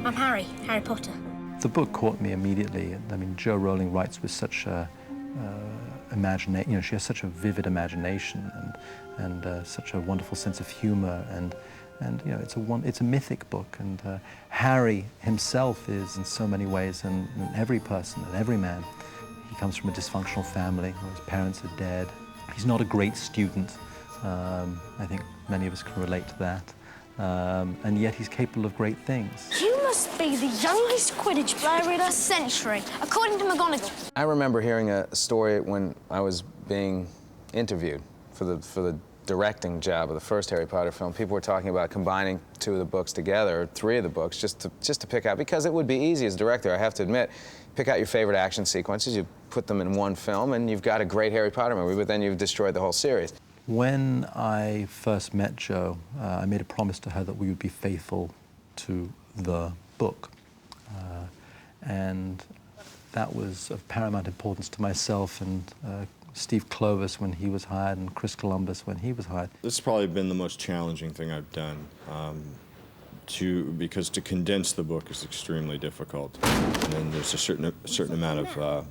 I'm Harry Potter. The book caught me immediately. I mean, Jo Rowling writes with such a imagination. You know, she has such a vivid imagination and such a wonderful sense of humor, and you know, it's a mythic book. And Harry himself is, in so many ways, and every person and every man. He comes from a dysfunctional family. His parents are dead. He's not a great student. I think many of us can relate to that. And yet he's capable of great things. You must be the youngest Quidditch player in our century, according to McGonagall. I remember hearing a story when I was being interviewed for the directing job of the first Harry Potter film. People were talking about combining 2 of the books together, or 3 of the books, just to pick out, because it would be easy as a director, I have to admit, pick out your favorite action sequences, you put them in one film, and you've got a great Harry Potter movie, but then you've destroyed the whole series. When I first met Jo, I made a promise to her that we would be faithful to the book. And that was of paramount importance to myself and Steve Clovis when he was hired, and Chris Columbus when he was hired. This has probably been the most challenging thing I've done, because to condense the book is extremely difficult. And then there's a certain amount of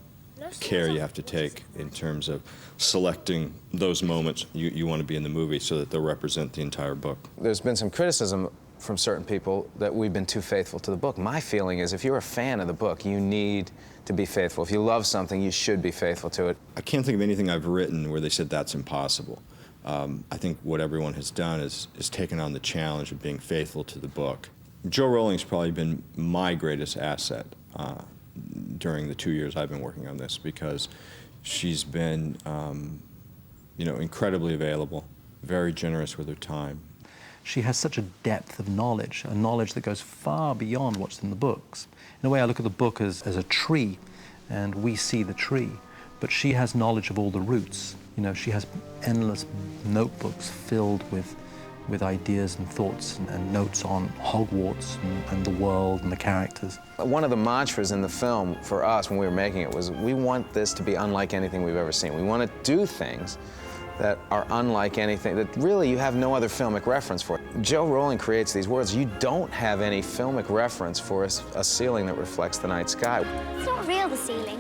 care you have to take in terms of selecting those moments you want to be in the movie so that they'll represent the entire book. There's been some criticism from certain people that we've been too faithful to the book. My feeling is if you're a fan of the book, you need to be faithful. If you love something, you should be faithful to it. I can't think of anything I've written where they said that's impossible. I think what everyone has done is taken on the challenge of being faithful to the book. Jo Rowling's probably been my greatest asset during the 2 years I've been working on this, because she's been, you know, incredibly available, very generous with her time. She has such a depth of knowledge, a knowledge that goes far beyond what's in the books. In a way, I look at the book as a tree, and we see the tree, but she has knowledge of all the roots. You know, she has endless notebooks filled with ideas and thoughts and notes on Hogwarts and the world and the characters. One of the mantras in the film for us when we were making it was, we want this to be unlike anything we've ever seen. We want to do things that are unlike anything, that really you have no other filmic reference for. Jo Rowling creates these worlds. You don't have any filmic reference for a ceiling that reflects the night sky. It's not real, the ceiling.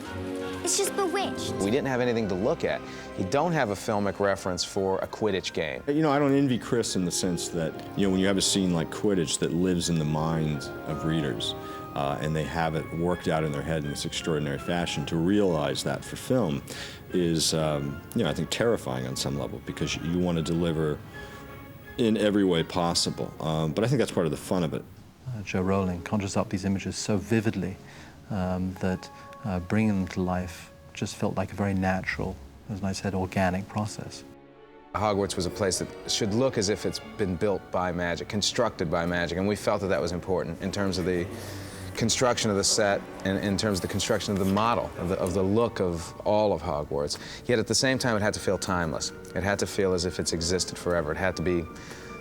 It's just bewitched. We didn't have anything to look at. You don't have a filmic reference for a Quidditch game. You know, I don't envy Chris in the sense that, you know, when you have a scene like Quidditch that lives in the minds of readers, and they have it worked out in their head in this extraordinary fashion, to realize that for film is, you know, I think terrifying on some level, because you want to deliver in every way possible. But I think that's part of the fun of it. Jo Rowling conjures up these images so vividly that bringing them to life just felt like a very natural, as I said, organic process. Hogwarts was a place that should look as if it's been built by magic, constructed by magic, and we felt that that was important in terms of the construction of the set and in terms of the construction of the model, of the look of all of Hogwarts. Yet at the same time, it had to feel timeless. It had to feel as if it's existed forever. It had to be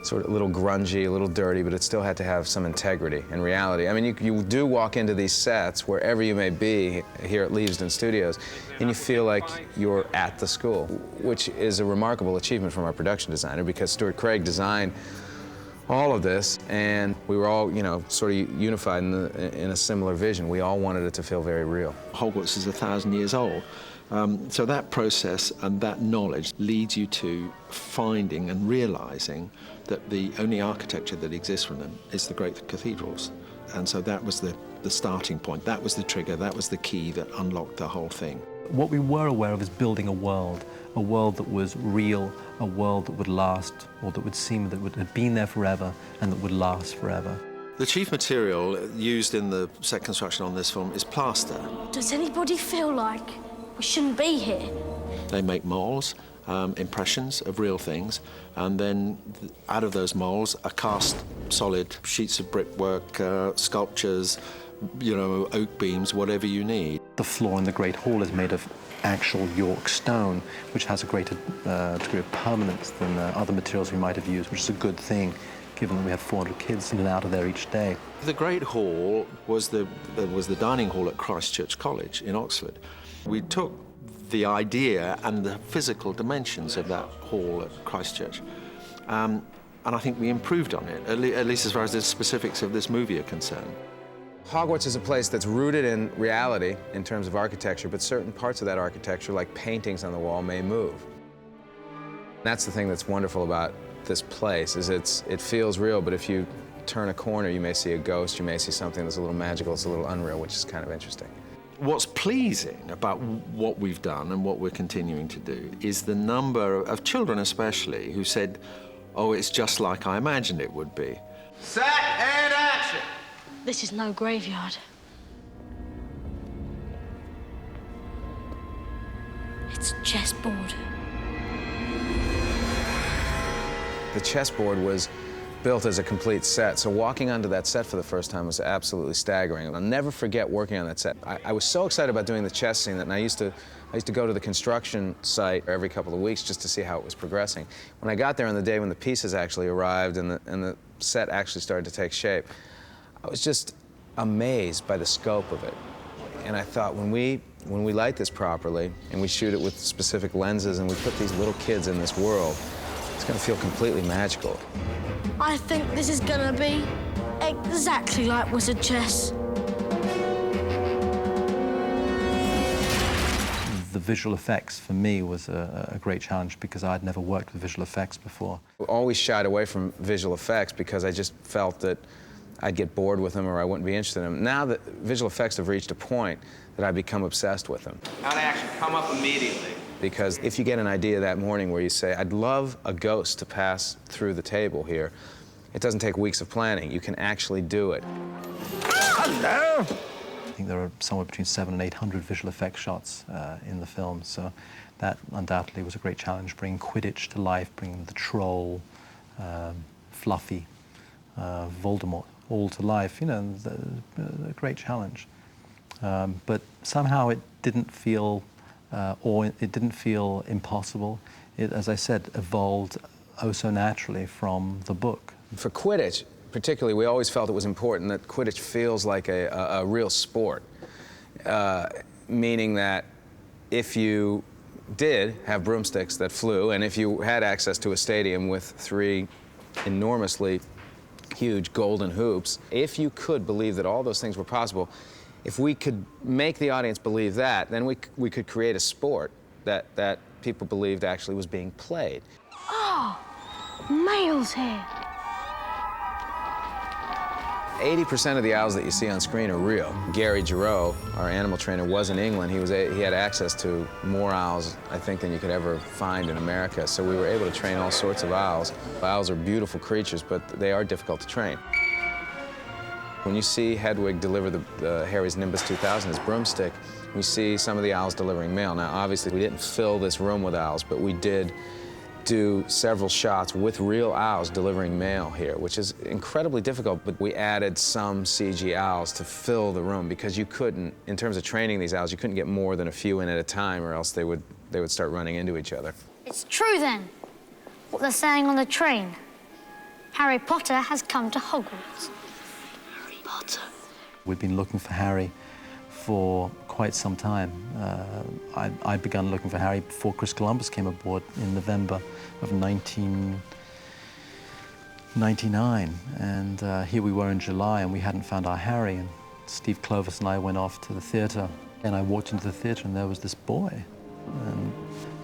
sort of a little grungy, a little dirty, but it still had to have some integrity and reality. I mean, you do walk into these sets, wherever you may be, here at Leavesden Studios, and you feel like you're at the school, which is a remarkable achievement from our production designer, because Stuart Craig designed all of this, and we were all, you know, sort of unified in a similar vision. We all wanted it to feel very real. Hogwarts is 1,000 years old. So that process and that knowledge leads you to finding and realizing that the only architecture that exists from them is the great cathedrals. And so that was the starting point. That was the trigger. That was the key that unlocked the whole thing. What we were aware of is building a world that was real, a world that would last, or that would seem that would have been there forever and that would last forever. The chief material used in the set construction on this film is plaster. Does anybody feel like we shouldn't be here? They make molds, impressions of real things, and then out of those molds are cast solid sheets of brickwork, sculptures, you know, oak beams, whatever you need. The floor in the Great Hall is made of actual York stone, which has a greater degree of permanence than other materials we might have used, which is a good thing, given that we have 400 kids in and out of there each day. The Great Hall was the dining hall at Christ Church College in Oxford. We took the idea and the physical dimensions of that hall at Christ Church, and I think we improved on it, at least as far as the specifics of this movie are concerned. Hogwarts is a place that's rooted in reality in terms of architecture, but certain parts of that architecture, like paintings on the wall, may move. That's the thing that's wonderful about this place, is it feels real, but if you turn a corner, you may see a ghost, you may see something that's a little magical, it's a little unreal, which is kind of interesting. What's pleasing about what we've done and what we're continuing to do is the number of children especially who said, oh, it's just like I imagined it would be. Set and action! This is no graveyard. It's a chessboard. The chessboard was built as a complete set, so walking onto that set for the first time was absolutely staggering. And I'll never forget working on that set. I was so excited about doing the chess scene that I used to go to the construction site every couple of weeks just to see how it was progressing. When I got there on the day when the pieces actually arrived and the set actually started to take shape, I was just amazed by the scope of it. And I thought, when we light this properly and we shoot it with specific lenses and we put these little kids in this world, it's going to feel completely magical. I think this is gonna be exactly like wizard chess. The visual effects for me was a great challenge because I'd never worked with visual effects before. I always shied away from visual effects because I just felt that I'd get bored with them or I wouldn't be interested in them. Now that visual effects have reached a point that I've become obsessed with them. Out of action, come up immediately. Because if you get an idea that morning where you say, I'd love a ghost to pass through the table here, it doesn't take weeks of planning. You can actually do it. Hello! I think there are somewhere between 700 and 800 visual effects shots in the film, so that undoubtedly was a great challenge, bringing Quidditch to life, bringing the troll, Fluffy, Voldemort, all to life, you know, a great challenge. But somehow it didn't feel it didn't feel impossible. It, as I said, evolved oh so naturally from the book. For Quidditch, particularly, we always felt it was important that Quidditch feels like a real sport, meaning that if you did have broomsticks that flew, and if you had access to a stadium with 3 enormously huge golden hoops, if you could believe that all those things were possible, if we could make the audience believe that, then we could create a sport that people believed actually was being played. Oh, Mail's here. 80% of the owls that you see on screen are real. Gary Giroux, our animal trainer, was in England. He had access to more owls, I think, than you could ever find in America. So we were able to train all sorts of owls. Owls are beautiful creatures, but they are difficult to train. When you see Hedwig deliver the Harry's Nimbus 2000, his broomstick, we see some of the owls delivering mail. Now, obviously, we didn't fill this room with owls, but we did do several shots with real owls delivering mail here, which is incredibly difficult, but we added some CG owls to fill the room because you couldn't, in terms of training these owls, you couldn't get more than a few in at a time or else they would start running into each other. It's true then, what they're saying on the train. Harry Potter has come to Hogwarts. Harry Potter. We'd been looking for Harry for quite some time. I'd begun looking for Harry before Chris Columbus came aboard in November of 1999. And here we were in July and we hadn't found our Harry. And Steve Clovis and I went off to the theatre. And I walked into the theatre and there was this boy. And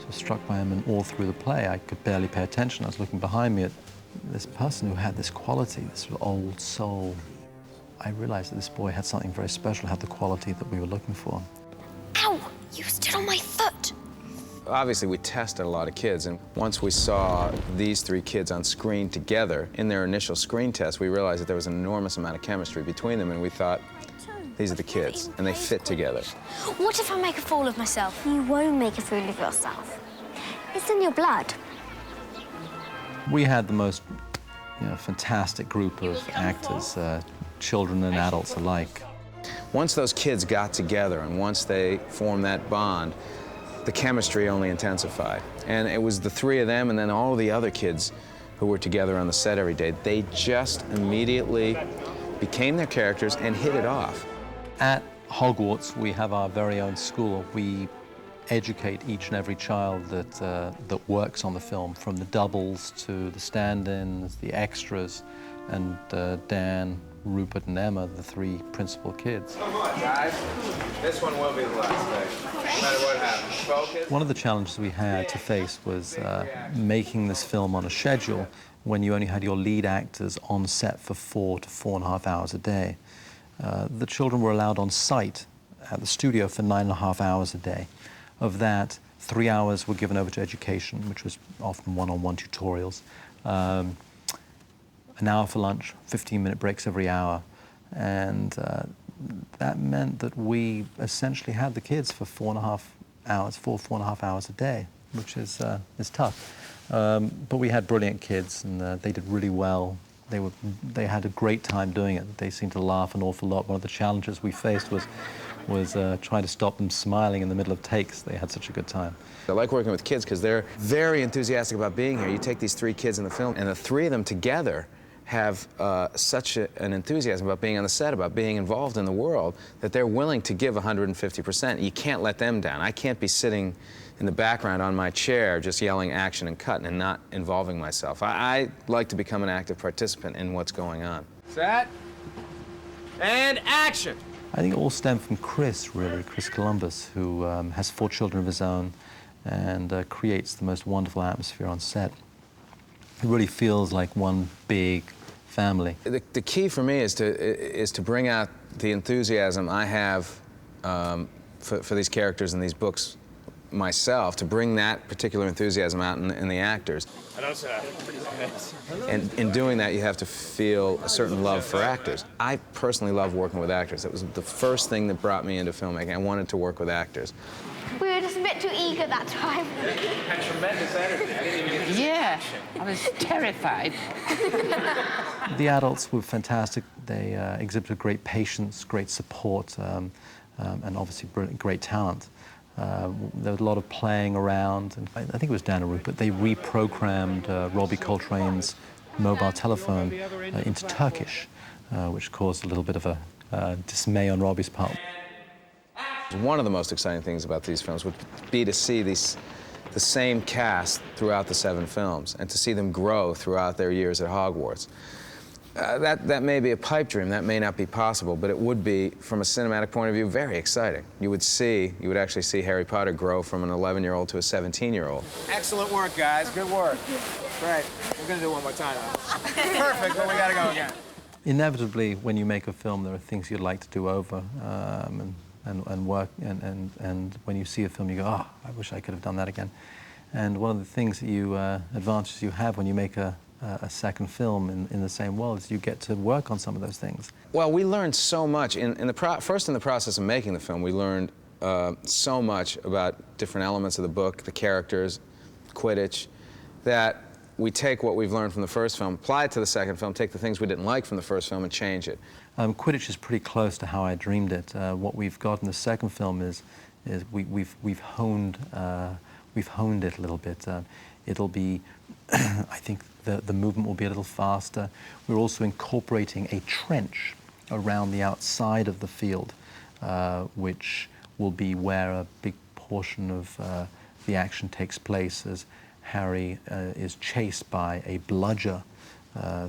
so struck by him, and all through the play I could barely pay attention. I was looking behind me at this person who had this quality, this sort of old soul. I realized that this boy had something very special, had the quality that we were looking for. Ow! You stood on my foot! Obviously, we tested a lot of kids, and once we saw these 3 kids on screen together in their initial screen test, we realized that there was an enormous amount of chemistry between them, and we thought, these are the kids, and they fit together. What if I make a fool of myself? You won't make a fool of yourself. It's in your blood. We had the most fantastic group of actors, children and adults alike. Once those kids got together and once they formed that bond, the chemistry only intensified. And it was the 3 of them and then all of the other kids who were together on the set every day. They just immediately became their characters and hit it off. At Hogwarts, we have our very own school. We educate each and every child that works on the film, from the doubles to the stand-ins, the extras, and Dan Rupert and Emma, the three principal kids. Come on, guys. This one will be the last day, no matter what happens. Focus. One of the challenges we had to face was making this film on a schedule when you only had your lead actors on set for 4 to 4.5 hours a day. The children were allowed on site at the studio for 9.5 hours a day. Of that, 3 hours were given over to education, which was often one-on-one tutorials. An hour for lunch, 15-minute breaks every hour. And that meant that we essentially had the kids for 4.5 hours a day, which is tough. But we had brilliant kids, and they did really well. They had a great time doing it. They seemed to laugh an awful lot. One of the challenges we faced was trying to stop them smiling in the middle of takes. They had such a good time. I like working with kids because they're very enthusiastic about being here. You take these 3 kids in the film, and the 3 of them together have such an enthusiasm about being on the set, about being involved in the world, that they're willing to give 150%. You can't let them down. I can't be sitting in the background on my chair just yelling action and cut and not involving myself. I like to become an active participant in what's going on. Set. And action. I think it all stemmed from Chris, really, Chris Columbus, who has 4 children of his own and creates the most wonderful atmosphere on set. It really feels like one big family. The key for me is to bring out the enthusiasm I have for these characters in these books myself, to bring that particular enthusiasm out in the actors. Hello, sir. And in doing that, you have to feel a certain love for actors. I personally love working with actors. It was the first thing that brought me into filmmaking. I wanted to work with actors. We were just a bit too eager that time. Had tremendous energy. I didn't even get to Yeah, I was terrified. The adults were fantastic. They exhibited great patience, great support, and obviously great talent. There was a lot of playing around, and I think it was Dan and Rupert. They reprogrammed Robbie Coltrane's mobile telephone into Turkish, which caused a little bit of a dismay on Robbie's part. One of the most exciting things about these films would be to see the same cast throughout the 7 films and to see them grow throughout their years at Hogwarts. That may be a pipe dream, that may not be possible, but it would be, from a cinematic point of view, very exciting. You would actually see Harry Potter grow from an 11-year-old to a 17-year-old. Excellent work, guys. Good work. Great. We're going to do it one more time. Perfect, but we got to go again. Inevitably, when you make a film, there are things you'd like to do over and work, and when you see a film, you go, oh, I wish I could have done that again. And one of the things that advantages you have when you make a second film in the same world is you get to work on some of those things. Well, we learned so much. First, in the process of making the film, we learned so much about different elements of the book, the characters, Quidditch, that we take what we've learned from the first film, apply it to the second film, take the things we didn't like from the first film and change it. Quidditch is pretty close to how I dreamed it. What we've got in the second film is we've honed it a little bit. It'll be, I think the movement will be a little faster. We're also incorporating a trench around the outside of the field, which will be where a big portion of the action takes place as Harry is chased by a bludger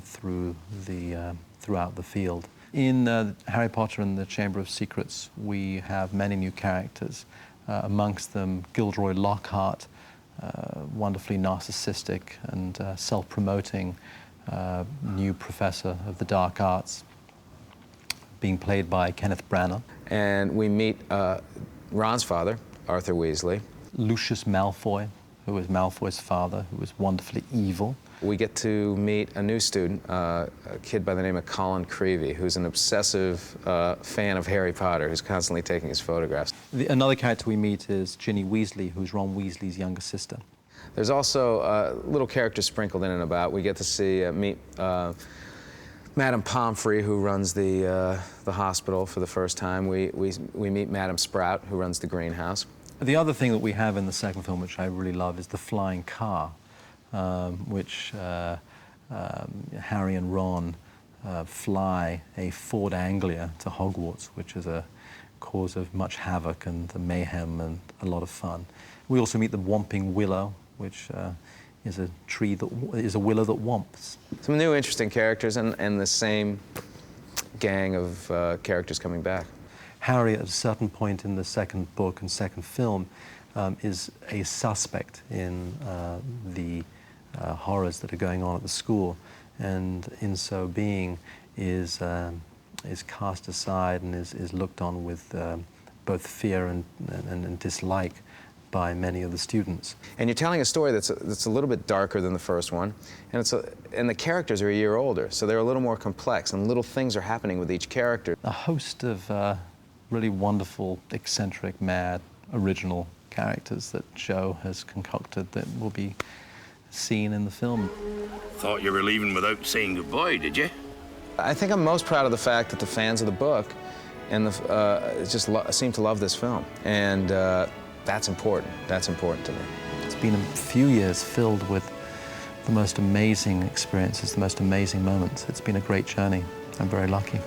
throughout the field. In Harry Potter and the Chamber of Secrets, we have many new characters, amongst them Gilderoy Lockhart, wonderfully narcissistic and self-promoting new professor of the dark arts, being played by Kenneth Branagh. And we meet Ron's father, Arthur Weasley. Lucius Malfoy, who was Malfoy's father, who was wonderfully evil. We get to meet a new student, a kid by the name of Colin Creevey, who's an obsessive fan of Harry Potter, who's constantly taking his photographs. Another character we meet is Ginny Weasley, who's Ron Weasley's younger sister. There's also little characters sprinkled in and about. We get to meet Madame Pomfrey, who runs the hospital for the first time. We meet Madame Sprout, who runs the greenhouse. The other thing that we have in the second film, which I really love, is the flying car, which Harry and Ron fly a Ford Anglia to Hogwarts, which is a cause of much havoc and mayhem and a lot of fun. We also meet the Whomping Willow, which is a tree that is a willow that whomps. Some new interesting characters and the same gang of characters coming back. Harry, at a certain point in the second book and second film, is a suspect in the horrors that are going on at the school, and in so being is cast aside and is looked on with both fear and dislike by many of the students. And you're telling a story that's a little bit darker than the first one, and and the characters are a year older, so they're a little more complex, and little things are happening with each character. A host of really wonderful, eccentric, mad, original characters that Joe has concocted that will be seen in the film. Thought you were leaving without saying goodbye, did you? I think I'm most proud of the fact that the fans of the book and just seem to love this film, and that's important. That's important to me. It's been a few years filled with the most amazing experiences, the most amazing moments. It's been a great journey. I'm very lucky.